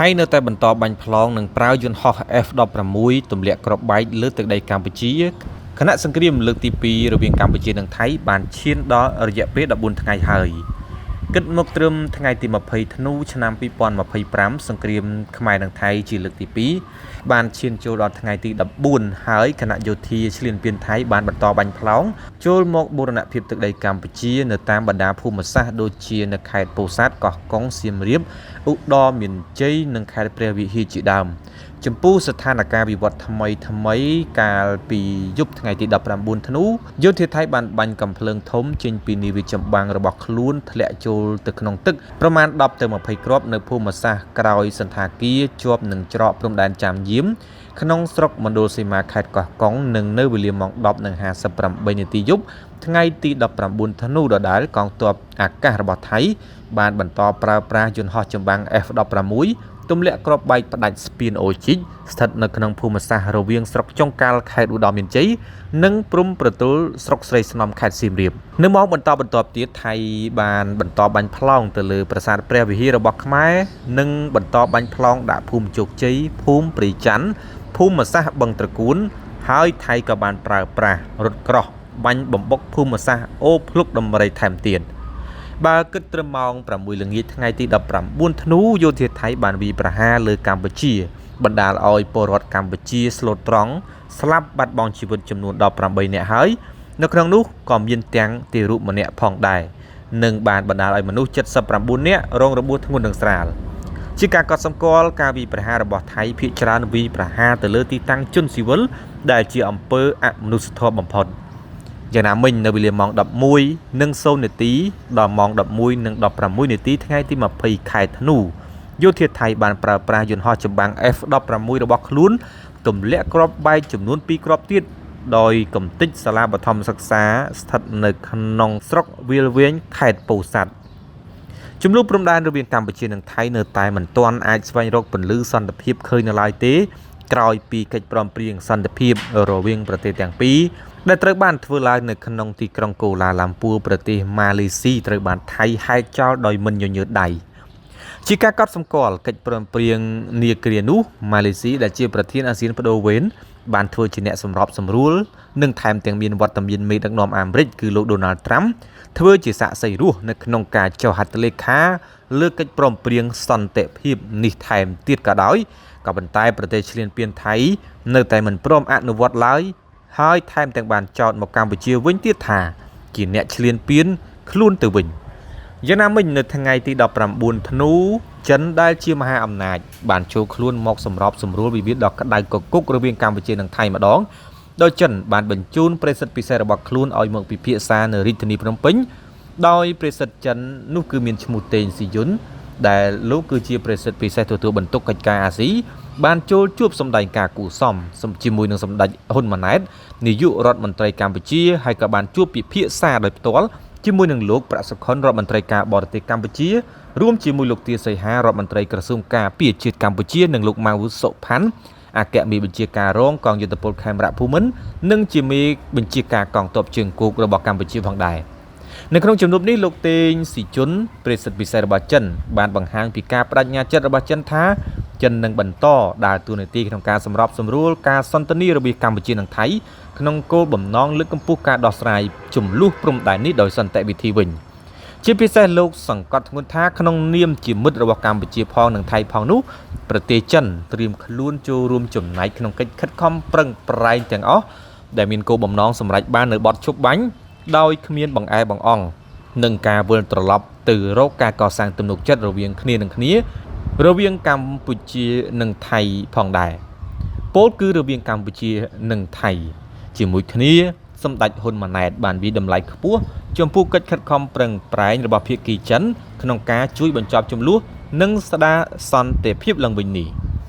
ថៃនៅតែបន្តបាញ់ប្លង់និងប្រើយន្តហោះ F-16 ទម្លាក់គ្រាប់បែកលើទឹកដីកម្ពុជាខណៈសង្គ្រាមលើកទី2រវាងកម្ពុជានិងថៃបានឈានដល់រយៈពេល14ថ្ងៃហើយគិតមកត្រឹមថ្ងៃទី20ធ្នូឆ្នាំ2025សង្គ្រាមខ្មែរនិងថៃជាលើកទី2បានឈានចូលដល់ថ្ងៃទី14ហើយគណៈយោធាឈ្លានពានថៃបានបន្តបាញ់ប្លង់ចូលមកបូរណភាពទឹកដីកម្ពុជានៅតាមបណ្ដាភូមិសាស្ត្រដូចជានៅខេត្តពោធិ៍សាត់កោះកុងសៀមរាបឧត្តរមានជ័យនិងខេត្តព្រះវិហារជាដើមចំពោះស្ថានភាពវិវត្តថ្មីកាលពីយប់ថ្ងៃទី19ធ្នូយោធាថៃបានបាញ់កាំភ្លើងធំចេញពីនាវាចម្បាំងរបស់ខ្លួនធ្លាក់ចូលទៅក្នុងទឹកប្រមាណ10ទៅ20គ្រាប់នៅភូមិសាស្ត្រក្រោយសន្តាគារជាប់នឹងច្រកព្រំដែនចាមយាមក្នុងស្រុកមណ្ឌលសីមាខេត្តកោះកុងនិងនៅវេលាម៉ោង 10:58 នាទីយប់ថ្ងៃទី19ធ្នូដដែលកងទ័ពអាកាសរបស់ថៃបានបន្តប្រើប្រាស់យន្តហោះចម្បាំង F-16 ទម្លាក់គ្រាប់បែកផ្ដាច់ស្ពានអូជីកស្ថិតនៅក្នុងភូមិសាស្ត្ររវាងស្រុកចុងកាល់ខេត្តឧត្តរមានជ័យនិងព្រំប្រទល់ស្រុកស្រីស្នំខេត្តសៀមរាបនៅម៉ោងបន្ទាប់ទៀតថៃបានបន្តបាញ់ប្លង់ទៅលើប្រាសាទព្រះវិហាររបស់ខ្មែរនិងបន្តបាញ់ប្លង់ដាក់ភូមិជោគជ័យភូមិព្រៃច័ន្ទភូមិសាស្ត្របឹងត្រកួនហើយថៃក៏បានប្រើប្រាស់រថក្រោះបាញ់បំបុកភូមិសាស្ត្រអូភ្លុកដំរីថែមទៀតបើគិតត្រឹមម៉ោង 6 ល្ងាចថ្ងៃទី19ធ្នូយោធាថៃបានវាយប្រហារលើកម្ពុជាបណ្ដាលឲ្យពលរដ្ឋកម្ពុជាស្លូតត្រង់ស្លាប់បាត់បង់ជីវិតចំនួន18នាក់ហើយនៅក្នុងនោះក៏មានទាំងទារកម្នាក់ផងដែរនិងបានបណ្ដាលឲ្យមនុស្ស79នាក់រងរបួសធ្ងន់និងស្រាលជាការកត់សម្គាល់ការវាយប្រហាររបស់ថៃភាគច្រើនវាយប្រហារទៅលើទីតាំងជនស៊ីវិលដែលជាអំពើអមនុស្សធម៌បំផុតយ៉ាងណាមិញនៅវេលាម៉ោង 11:0 នាទីដល់ម៉ោង 11:16 នាទីថ្ងៃទី20ខែធ្នូយោធាថៃបានប្រើប្រាស់យន្តហោះចម្បាំង F-16 របស់ខ្លួនទម្លាក់គ្រាប់បែកចំនួន2គ្រាប់ទៀតដោយកំទេចសាលាបឋមសិក្សាស្ថិតនៅក្នុងស្រុកវាលវែងខេត្តពោធិ៍សាត់ជំនួបព្រំដែនរវាងកម្ពុជានិងថៃនៅតែមិនទាន់អាចស្វែងរកពន្លឺសន្តិភាពឃើញនៅឡើយទេក្រោយពីកិច្ចព្រមព្រៀងសន្តិភាពរវាងប្រទេសទាំងពីរដែលត្រូវបានធ្វើឡើងនៅក្នុងទីក្រុងកូឡាឡាំពួរប្រទេសម៉ាឡេស៊ីត្រូវបានថៃហែកចោលដោយមិនញញើតដៃជាការកត់សម្គាល់កិច្ចព្រមព្រៀងនាគ្រានោះម៉ាឡេស៊ីដែលជាប្រធានអាស៊ានបដូវវេនបានធ្វើជាអ្នកសម្របសម្រួលនិងថែមទាំងមានវត្តមានមេដឹកនាំអាមេរិកគឺលោក Donald Trump ធ្វើជាសាក្សីរស់នៅក្នុងការចុះហត្ថលេខាលើកិច្ចព្រមព្រៀងសន្តិភាពនេះថែមទៀតក៏ដោយក៏ប៉ុន្តែប្រទេសឈ្លានពានថៃនៅតែមិនព្រមអនុវត្តឡើយហើយថែមទាំងបានចោទមកកម្ពុជាវិញទៀតថាជាអ្នកឈ្លានពានខ្លួនទៅវិញយ៉ាងណាមិញនៅថ្ងៃទី19ធ្នូចិនដែលជាមហាអំណាចបានចូលខ្លួនមកសម្របសម្រួលវិវាទដ៏ក្តៅគគុករវាងកម្ពុជានិងថៃម្ដងដោយចិនបានបញ្ជូនប្រិយសិទ្ធិពិសេសរបស់ខ្លួនឲ្យមកពិភាក្សានៅរាជធានីភ្នំពេញដោយប្រិយសិទ្ធិចិននោះគឺមានឈ្មោះតេងស៊ីយុនដែលលោកគឺជាប្រិយសិទ្ធិពិសេសទទួលបន្ទុកកិច្ចការអាស៊ីបានចូលជួបសម្ដែងការគូសមជាមួយនឹងសម្ដេចហ៊ុនម៉ាណែតនាយករដ្ឋមន្ត្រីកម្ពុជាហើយក៏បានជួបពិភាក្សាដោយផ្ទាល់ជាមួយនឹងលោកប្រាក់សុខុនរដ្ឋមន្ត្រីការបរទេសកម្ពុជារួមជាមួយលោកទាសីហារដ្ឋមន្ត្រីក្រសួងការពារជាតិកម្ពុជានិងលោកម៉ៅសុផាន់អគ្គមេបញ្ជាការរងកងយុទ្ធពលខេមរៈភូមិន្ទនិងជាមេបញ្ជាការកងទ័ពជើងគោករបស់កម្ពុជាផងដែរនៅក្នុងជំនួបនេះលោកតេងស៊ីជុនប្រិយសិទ្ធិពិសេសរបស់ចិនបានបង្ហាញពីការបដិញ្ញាចិត្តរបស់ចិនថាចិននឹងបន្តដើរតួនាទីក្នុងការសម្របសម្រួលការសន្ទនារវាងកម្ពុជានិងថៃក្នុងគោលបំណងលើកកម្ពស់ការដោះស្រាយជម្លោះព្រំដែននេះដោយសន្តិវិធីវិញជាពិសេសលោកសង្កត់ធ្ងន់ថាក្នុងនាមជាមិត្តរបស់កម្ពុជាផងនិងថៃផងនោះប្រទេសចិនត្រៀមខ្លួនចូលរួមចំណែកក្នុងកិច្ចខិតខំប្រឹងប្រែងទាំងអស់ដែលមានគោលបំណងសម្រេចបាននៅបទឈប់បាញ់ដោយគ្មានបង្អែបង្អង់និងការវិលត្រឡប់ទៅរកការកសាងទំនុកចិត្តរវាងគ្នានឹងគ្នារវាងកម្ពុជានិងថៃផងដែរពោលគឺរវាងកម្ពុជានិងថៃជាមួយគ្នាសម្ដេចហ៊ុនម៉ាណែតបានវិតម្លៃខ្ពស់ចំពោះកិច្ចខិតខំប្រឹងប្រែងរបស់ភាគីចិនក្នុងការជួយបញ្ចប់ជម្លោះនិងស្ដារសន្តិភាពឡើងវិញនេះ